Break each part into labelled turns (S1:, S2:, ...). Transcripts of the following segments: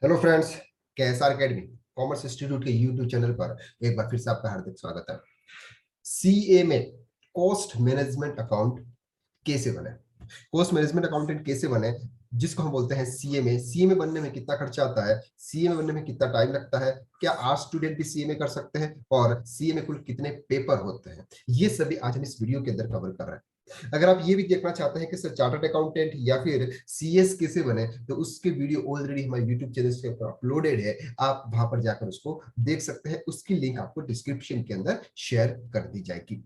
S1: Hello friends, KSR academy commerce institute के YouTube channel पर एक बार फिर से आपका हार्दिक स्वागत है। सीए में कॉस्ट मैनेजमेंट अकाउंट कैसे बने, कॉस्ट मैनेजमेंट अकाउंटेंट कैसे बने, जिसको हम बोलते हैं सीए में। सीए में बनने में कितना खर्चा आता है, सीए में बनने में कितना टाइम लगता है, क्या आर्ट्स स्टूडेंट भी सीए में कर सकते हैं और सीए में कुल कितने पेपर होते हैं, ये सभी आज हम इस वीडियो के अंदर कवर कर रहे हैं। अगर आप ये भी देखना चाहते हैं कि सर चार्टर्ड अकाउंटेंट या फिर सीएस कैसे बने, तो उसके वीडियो ऑलरेडी हमारे यूट्यूब चैनल के ऊपर अपलोडेड है। आप वहां पर जाकर उसको देख सकते हैं, उसकी लिंक आपको डिस्क्रिप्शन के अंदर शेयर कर दी जाएगी।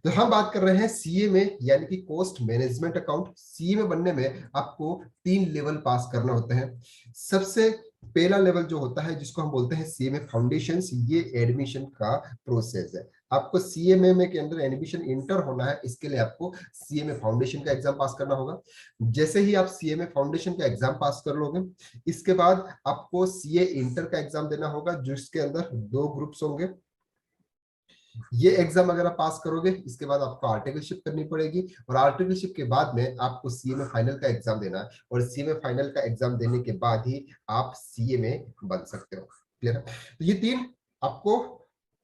S1: तो हम बात कर रहे हैं सीए में, यानी कि कॉस्ट मैनेजमेंट अकाउंट। सीए में बनने में आपको 3 लेवल पास करना होते हैं। सबसे पहला लेवल जो होता है, जिसको हम बोलते हैं सीए में फाउंडेशन, ये एडमिशन का प्रोसेस है। आपको सीएमए में के अंदर एडमिशन इंटर होना है, इसके लिए आपको सीए में फाउंडेशन का एग्जाम पास करना होगा। जैसे ही आप सीए में फाउंडेशन का एग्जाम पास कर लोगे, इसके बाद आपको सीए इंटर का एग्जाम देना होगा, जिसके अंदर 2 ग्रुप्स होंगे। ये एग्जाम अगर आप पास करोगे, इसके बाद आपको आर्टिकलशिप करनी पड़ेगी और आर्टिकलशिप के बाद में आपको सीए में फाइनल का एग्जाम देना है और सीए में फाइनल का एग्जाम देने के बाद ही आप सीए में बन सकते हो। क्लियर है? तो ये 3 आपको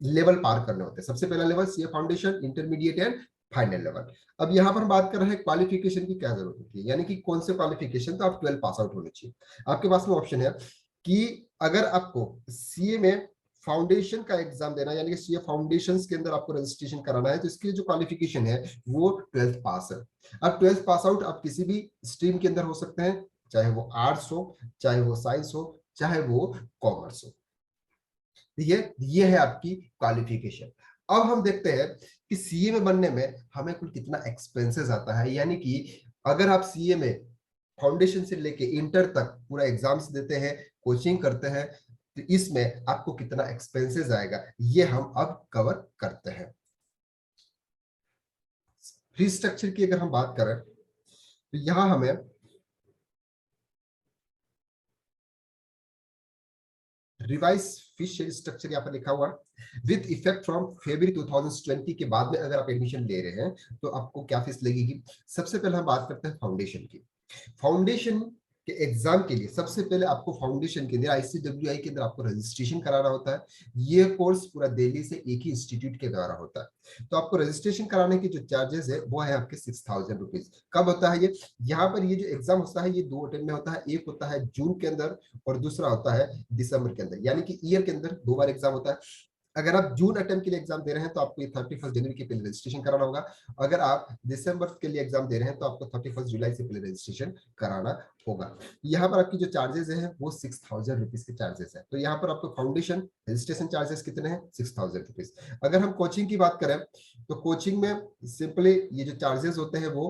S1: लेवल पार करने होते हैं। सबसे पहला level CA foundation, intermediate and final level. अब यहाँ पर हम बात कर रहे हैं क्वालिफिकेशन की क्या जरूरत होती है, यानी कि कौन से क्वालिफिकेशन, तो आप 12 पास आउट होने चाहिए। आपके पास में ऑप्शन है कि अगर आपको सीए में फाउंडेशन का एग्जाम देना, यानी कि सीए फाउंडेशंस के अंदर आपको रजिस्ट्रेशन कराना है, तो इसकी जो क्वालिफिकेशन है वो 12th पास है। अब 12th पास आउट आप किसी भी स्ट्रीम के अंदर हो सकते हैं, चाहे वो आर्ट्स हो, चाहे वो साइंस हो, चाहे वो कॉमर्स हो। ये है आपकी क्वालिफिकेशन। अब हम देखते हैं कि सीए में बनने में हमें कुल कितना एक्सपेंसेस आता है, यानी कि अगर आप सीए में फाउंडेशन से लेके इंटर तक पूरा एग्जाम्स देते हैं, कोचिंग करते हैं, तो इसमें आपको कितना एक्सपेंसेस आएगा, ये हम अब कवर करते हैं। फी स्ट्रक्चर की अगर हम बात करें, तो यहां हमें रिवाइज फीस स्ट्रक्चर यहाँ पर लिखा हुआ विद इफेक्ट फ्रॉम फरवरी 2020 के बाद में अगर आप एडमिशन ले रहे हैं तो आपको क्या फीस लगेगी। सबसे पहले हम बात करते हैं फाउंडेशन की। फाउंडेशन के एग्जाम के लिए सबसे पहले आपको फाउंडेशन के अंदर आईसीडब्ल्यूआई के अंदर आपको रजिस्ट्रेशन कराना होता है। ये कोर्स पूरा दिल्ली से एक ही इंस्टीट्यूट के द्वारा होता है। तो आपको रजिस्ट्रेशन कराने की जो चार्जेस है वो है आपके 6000 रुपीज। कब होता है ये, यहाँ पर ये जो एग्जाम होता है ये 2 अटेम्प्ट में होता है। एक होता है जून के अंदर और दूसरा होता है दिसंबर के अंदर, यानी कि ईयर के अंदर 2 बार एग्जाम होता है। अगर आप जून अटेम्प्ट के लिए एग्जाम दे रहे हैं तो आपको ये 31 जनवरी के पहले रजिस्ट्रेशन कराना होगा। अगर आप दिसंबर के लिए एग्जाम दे रहे हैं तो आपको 31 जुलाई से पहले रजिस्ट्रेशन कराना होगा। यहाँ पर आपकी जो चार्जेस है वो 6000 रुपीज के चार्जेस है। तो यहाँ पर आपको फाउंडेशन रजिस्ट्रेशन चार्जेस कितने हैं, 6000 रुपीज। अगर हम कोचिंग की बात करें तो कोचिंग में सिंपली ये जो चार्जेस होते हैं वो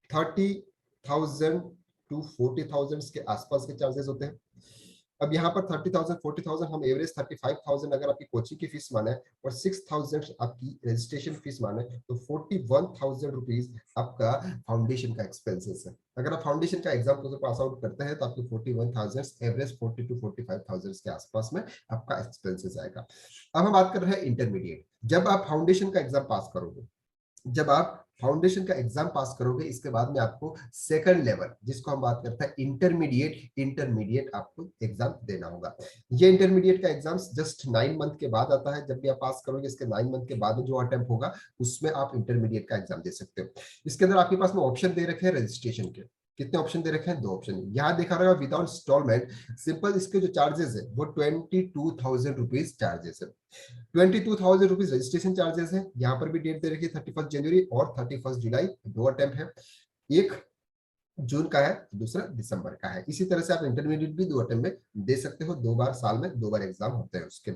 S1: 30,000 टू 40,000 के आसपास के चार्जेस होते हैं। अब यहाँ पर 30,000 40,000 हम एवरेज 35,000 अगर आपकी कोचिंग की फीस माने और 6,000 आपकी रजिस्ट्रेशन फीस माने, तो 41,000 रुपीज आपका फाउंडेशन का एक्सपेंसेस है। अगर आप फाउंडेशन का एग्जाम को पास आउट करते हैं तो आपकी 41,000 एवरेज 40 टू 45,000 के आसपास में आपका एक्सपेंसेस आएगा। अब हम बात कर रहे हैं इंटरमीडिएट। जब आप फाउंडेशन का एग्जाम पास करोगे, जब आप फाउंडेशन का एग्जाम पास करोगे, इसके बाद में आपको सेकंड लेवल, जिसको हम बात करते हैं इंटरमीडिएट आपको एग्जाम देना होगा। ये इंटरमीडिएट का एग्जाम जस्ट 9 मंथ के बाद आता है। जब भी आप पास करोगे, इसके 9 मंथ के बाद जो अटेम्प्ट होगा उसमें आप इंटरमीडिएट का एग्जाम दे सकते हो। इसके अंदर आपके पास में ऑप्शन दे रखे हैं रजिस्ट्रेशन के। कितने ऑप्शन दे रखे हैं, 2 ऑप्शन। यहाँ देखा रहेगा विदाउट इंस्टॉलमेंट सिंपल, इसके जो चार्जेस है वो 22,000 रुपीज चार्जेस है। 22,000 रुपीज रजिस्ट्रेशन चार्जेस है। यहाँ पर भी डेट दे रखी है 31 जनवरी और 31 जुलाई। 2 अटेम्प्ट है, एक जून का है, दूसरा दिसंबर का है। इसी तरह से आप इंटरमीडिएट भी 2 अटेम्प्ट में दे सकते हो। 2 बार साल में 2 बार एग्जाम होते हैं उसके।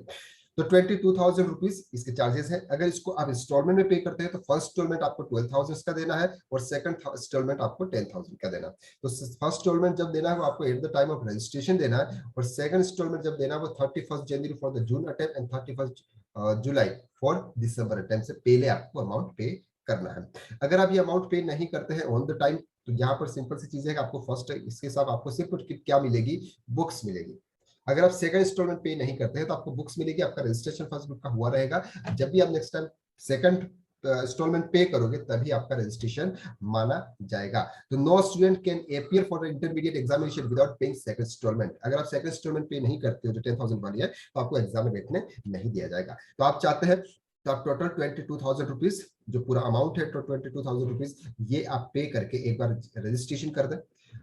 S1: तो 22,000 रुपीज इसके चार्जेस है। अगर इसको आप इंस्टॉलमेंट में पे करते हैं तो फर्स्ट इंस्टॉलमेंट आपको 12,000 का देना है और सेकंड इंस्टॉलमेंट आपको 10,000 का देना है। तो फर्स्ट इंस्टॉलमेंट जब देना है वो आपको at the time of registration देना है और सेकंड इंस्टॉलमेंट जब देना है वो 31 January for the June attempt and 31 July for December attempt से पहले आपको अमाउंट पे करना है। अगर आप ये अमाउंट पे नहीं करते हैं ऑन द टाइम, तो यहाँ पर सिंपल सी चीज है कि आपको फर्स्ट इसके साथ आपको सिर्फ क्या मिलेगी, बुक्स मिलेगी। अगर आप सेकंड इंस्टॉलमेंट पे नहीं करते हैं तो आपको बुक्स मिलेगी, आपका रजिस्ट्रेशन फर्स्ट बुक का हुआ रहेगा। जब भी आप नेक्स्ट टाइम सेकंड इंस्टॉलमेंट पे करोगे तभी आपका रजिस्ट्रेशन माना जाएगा। तो no student can appear for the intermediate examination without paying second installment. अगर आप सेकंड इंस्टॉलमेंट पे नहीं करते हो जो 10,000 वाली है तो आपको एग्जाम में बैठने नहीं दिया जाएगा। तो आप चाहते हैं तो आप टोटल 22,000 रुपीज जो पूरा अमाउंट है, तो 22,000 रुपीज ये आप पे करके एक बार रजिस्ट्रेशन कर दें।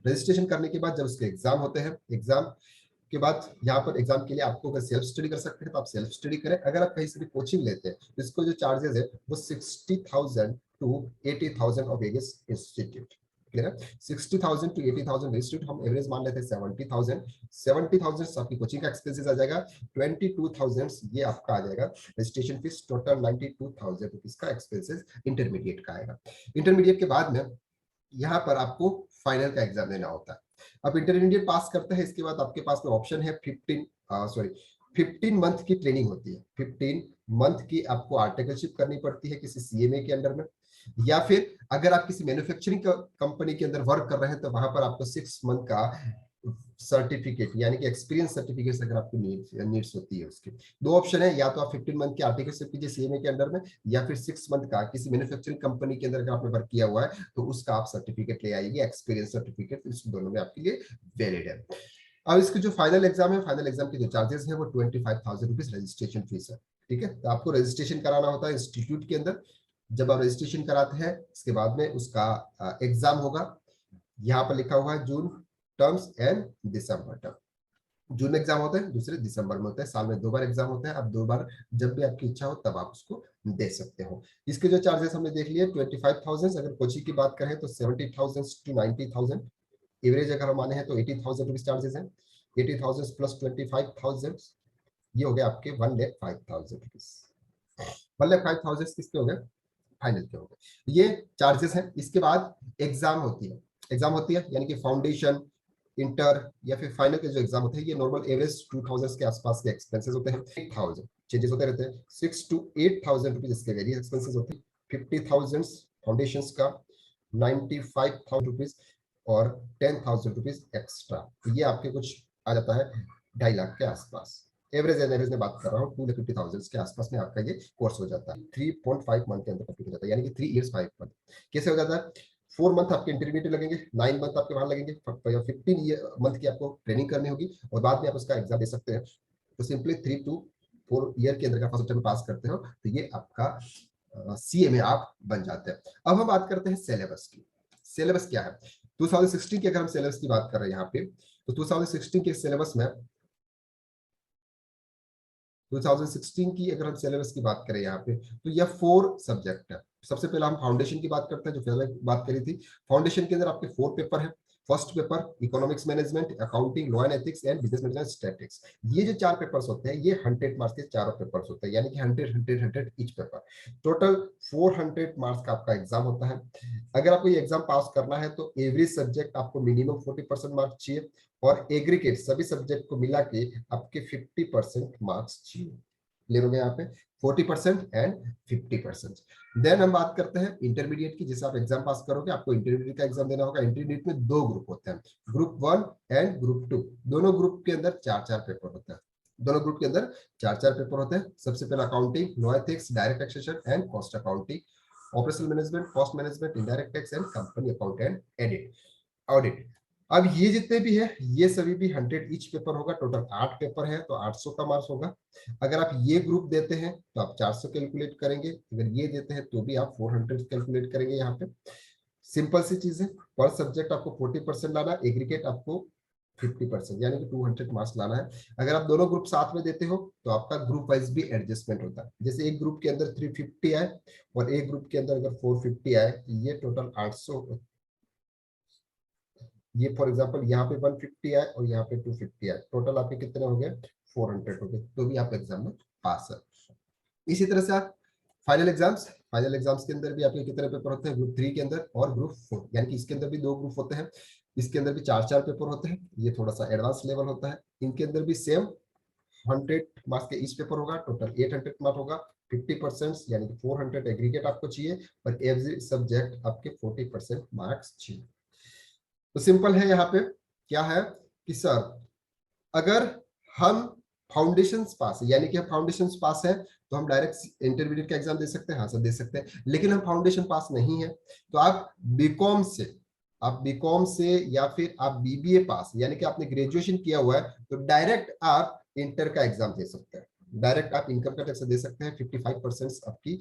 S1: रजिस्ट्रेशन करने के बाद जब उसके एग्जाम होते हैं, एग्जाम के बाद यहाँ पर एग्जाम के लिए आपको अगर सेल्फ स्टडी कर सकते हैं तो आप सेल्फ स्टडी करें। अगर आप कहीं से भी कोचिंग लेते हैं तो इसको जो चार्जेस है वो 60,000 to 80,000 of various institute. Clear है? 60,000 टू 80,000 इंस्टीट्यूट हम एवरेज मान लेते हैं 70,000 आपकी कोचिंग का एक्सपेंसेस आ जाएगा। 22,000 ये आपका आ जाएगा रजिस्ट्रेशन फीस। टोटल 92,000 रुपीज का एक्सपेंसेस इंटरमीडिएट का आएगा। इंटरमीडिएट के बाद में यहाँ पर आपको फाइनल का एग्जाम देना होता है। अब इंटरमीडिएट पास करते हैं, इसके बाद आपके पास में ऑप्शन है 15 मंथ की ट्रेनिंग होती है। 15 मंथ की आपको आर्टिकलशिप करनी पड़ती है किसी सीएमए के अंडर में, या फिर अगर आप किसी मैन्युफैक्चरिंग कंपनी के अंदर वर्क कर रहे हैं तो वहां पर आपको 6 मंथ का सर्टिफिकेट यानी कि एक्सपीरियंस सर्टिफिकेट अगर आपको नीड्स होती है उसकी दो ऑप्शन है, या तो आप 15 मंथ के आर्टिकलशिप कीजिए सीएमए के अंडर में, या फिर 6 मंथ का किसी मैन्युफैक्चरिंग कंपनी के अंदर अगर आपने वर्क किया हुआ है तो उसका आप सर्टिफिकेट ले आइए, एक्सपीरियंस सर्टिफिकेट। इस दोनों में आपके लिए वैलिड है। अब इसकी जो फाइनल एग्जाम है, फाइनल एग्जाम के जो चार्जेस है वो 25,000 रुपीज रजिस्ट्रेशन फीस है। ठीक है, तो आपको रजिस्ट्रेशन कराना होता है इंस्टीट्यूट के अंदर। जब आप रजिस्ट्रेशन कराते हैं इसके बाद में उसका एग्जाम होगा। यहाँ पर लिखा हुआ है जून टर्म्स एंड दिसंबर टर्म। जून में एग्जाम होते हैं, दूसरे दिसंबर में होते हैं। साल में 2 बार एग्जाम होता है। अब 2 बार जब भी आपकी इच्छा हो तब आप उसको दे सकते हो। इसके जो चार्जेस हमने देख लिए 25,000। अगर कोचिंग की बात करें तो 70,000 टू 90,000। एवरेज अगर हम माने हैं तो 80,000 रुपीज चार्जेस हैं। 80,000 प्लस 25,000 ये हो गया आपके 1,05,000 रुपीज। 1,05,000 किसके हो गए? फाइनल के हो गए। ये चार्जेस हैं। इसके बाद एग्जाम होती है। एग्जाम होती है यानी कि फाउंडेशन, इंटर या फिर फाइनल के जो एग्जाम होते हैं ये नॉर्मल एवरेज 2,000 के आसपास के एक्सपेंसेस होते हैं। 8,000 चेंजेस होते रहते हैं। 6 टू 8,000 रुपीज इसके वेरियस एक्सपेंसेस होते हैं। 50,000 फाउंडेशंस का, 95,000 रुपीज और 10,000 रुपीज एक्स्ट्रा। ये आपके कुछ आ जाता है 2.5 लाख के आसपास। एवरेज में बात कर रहा हूँ 2,50,000 के आसपास में आपका ये कोर्स हो जाता है। 3.5 मंथ के अंदर कंप्लीट हो जाता है, यानी कि 3 इयर्स 5 मंथ। कैसे हो जाता है? 4 मंथ आपके इंटरमीडिएट लगेंगे, 9 मंथ आपके वहां लगेंगे, 15 मंथ की आपको ट्रेनिंग करनी होगी और बाद में आप उसका एग्जाम दे सकते हैं। तो सिंपली 3 टू 4 ईयर के अंदर का फर्स्ट टाइम पास करते हो तो ये आपका सीएमए आप बन जाते हैं। अब हम बात करते हैं सिलेबस की। सिलेबस क्या है? 2016 की अगर हम सिलेबस की बात कर रहे हैं यहाँ पे तो 2016 के सिलेबस में 2016 की अगर हम सिलेबस की बात करें यहाँ पे तो यह 4 सब्जेक्ट है। सबसे पहले हम फाउंडेशन की बात करते हैं, जो पहले बात करी थी। फाउंडेशन के अंदर आपके 4 पेपर है। First paper economics management, accounting, law and ethics and business management statistics. ये जो 4 पेपर्स होते हैं ये 100 मार्क्स के चारों पेपर्स होते हैं, यानी कि 100 ईच पेपर। टोटल 400 मार्क्स का आपका एग्जाम होता है। अगर आपको ये एग्जाम पास करना है तो एवरी सब्जेक्ट आपको मिनिमम 40% मार्क्स चाहिए और एग्रीगेट सभी सब्जेक्ट को मिला के आपके 50% मार्क्स चाहिए। क्लियर हो गया यहाँ पे? 40% एंड 50%। देन हम बात करते हैं इंटरमीडिएट की। जैसे आप एग्जाम पास करोगे आपको इंटरमीडिएट का एग्जाम देना होगा। इंटरमीडिएट में 2 ग्रुप होते हैं, ग्रुप 1 एंड ग्रुप 2। दोनों ग्रुप के अंदर 4-4 पेपर होते हैं। दोनों ग्रुप के अंदर 4-4 पेपर होते हैं। सबसे पहले accounting, law ethics, direct taxation and cost accounting, operational management, cost management, indirect tax and company account and audit. अब ये जितने भी है ये सभी भी 100 ईच पेपर होगा। टोटल 8 पेपर है तो 800 का मार्क्स होगा। अगर आप ये ग्रुप देते हैं तो आप 400 कैलकुलेट करेंगे, अगर ये देते हैं तो भी आप 400 कैलकुलेट करेंगे। यहाँ पे सिंपल सी चीज है, पर सब्जेक्ट आपको 40% लाना, एग्रीगेट आपको 50% यानी कि 200 मार्क्स लाना है। अगर आप दोनों ग्रुप साथ में देते हो तो आपका ग्रुप वाइज भी एडजस्टमेंट होता है। जैसे एक ग्रुप के अंदर 350 आए और एक ग्रुप के अंदर अगर 450 आए, ये टोटल 800। ये फॉर एग्जांपल यहाँ पे 150 आए और यहाँ पे 250 आए, टोटल आपके कितने हो गए? 400 हो गए, तो भी आप एग्जाम में पास है। इसी तरह से आप फाइनल एग्जाम्स के अंदर भी आपके कितने पेपर होते हैं? ग्रुप 3 के अंदर और ग्रुप 4, यानी कि इसके अंदर भी 2 ग्रुप होते हैं। इसके अंदर भी 4-4 पेपर होते हैं। ये थोड़ा सा एडवांस लेवल होता है। इनके अंदर भी सेम 100 मार्क्स के ईच पेपर होगा। टोटल 800 मार्क्स होगा। 50% यानी कि 400 एग्रीगेट आपको चाहिए और एवरी सब्जेक्ट आपके 40% मार्क्स चाहिए। तो सिंपल है यहाँ पे क्या है कि सर अगर हम फाउंडेशन पास है, यानी कि हम फाउंडेशन पास है तो हम डायरेक्ट इंटरमीडिएट का एग्जाम दे सकते हैं, हाँ सर दे सकते हैं। लेकिन हम फाउंडेशन पास नहीं है तो आप बीकॉम से या फिर आप बीबीए पास, यानी कि आपने ग्रेजुएशन किया हुआ है तो डायरेक्ट आप इंटर का एग्जाम दे सकते हैं। डायरेक्ट आप इनकम का टैक्स दे सकते हैं। 55% आपकी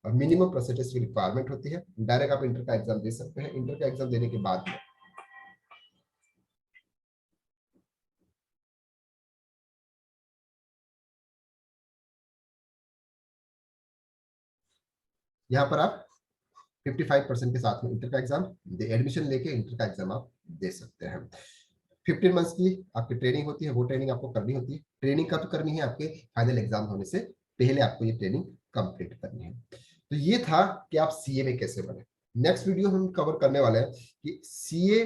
S1: मिनिमम परसेंटेज की रिक्वायरमेंट होती है। डायरेक्ट आप इंटर का एग्जाम दे सकते हैं। इंटर का एग्जाम देने के बाद में यहाँ पर आप 55% के साथ में इंटर का एग्जाम एडमिशन लेके इंटर का एग्जाम आप दे सकते हैं। 15 मंथ्स की आपकी ट्रेनिंग होती है, वो ट्रेनिंग आपको करनी होती है। ट्रेनिंग कब करनी है? आपके फाइनल एग्जाम होने से पहले आपको ये ट्रेनिंग कंप्लीट करनी है। तो ये था कि आप सीए में कैसे बने। नेक्स्ट वीडियो हम कवर करने वाले हैं कि सीए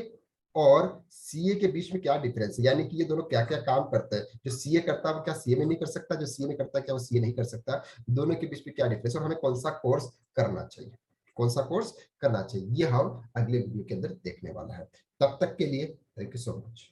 S1: और सीए के बीच में क्या डिफरेंस है, यानी कि ये दोनों क्या क्या काम करते हैं। जो सीए करता है वो क्या सीए में नहीं कर सकता, जो सीए में करता है क्या वो सीए नहीं कर सकता। दोनों के बीच में क्या डिफरेंस है और हमें कौन सा कोर्स करना चाहिए, कौन सा कोर्स करना चाहिए, ये हम अगले वीडियो के अंदर देखने वाला है। तब तक के लिए थैंक यू सो मच।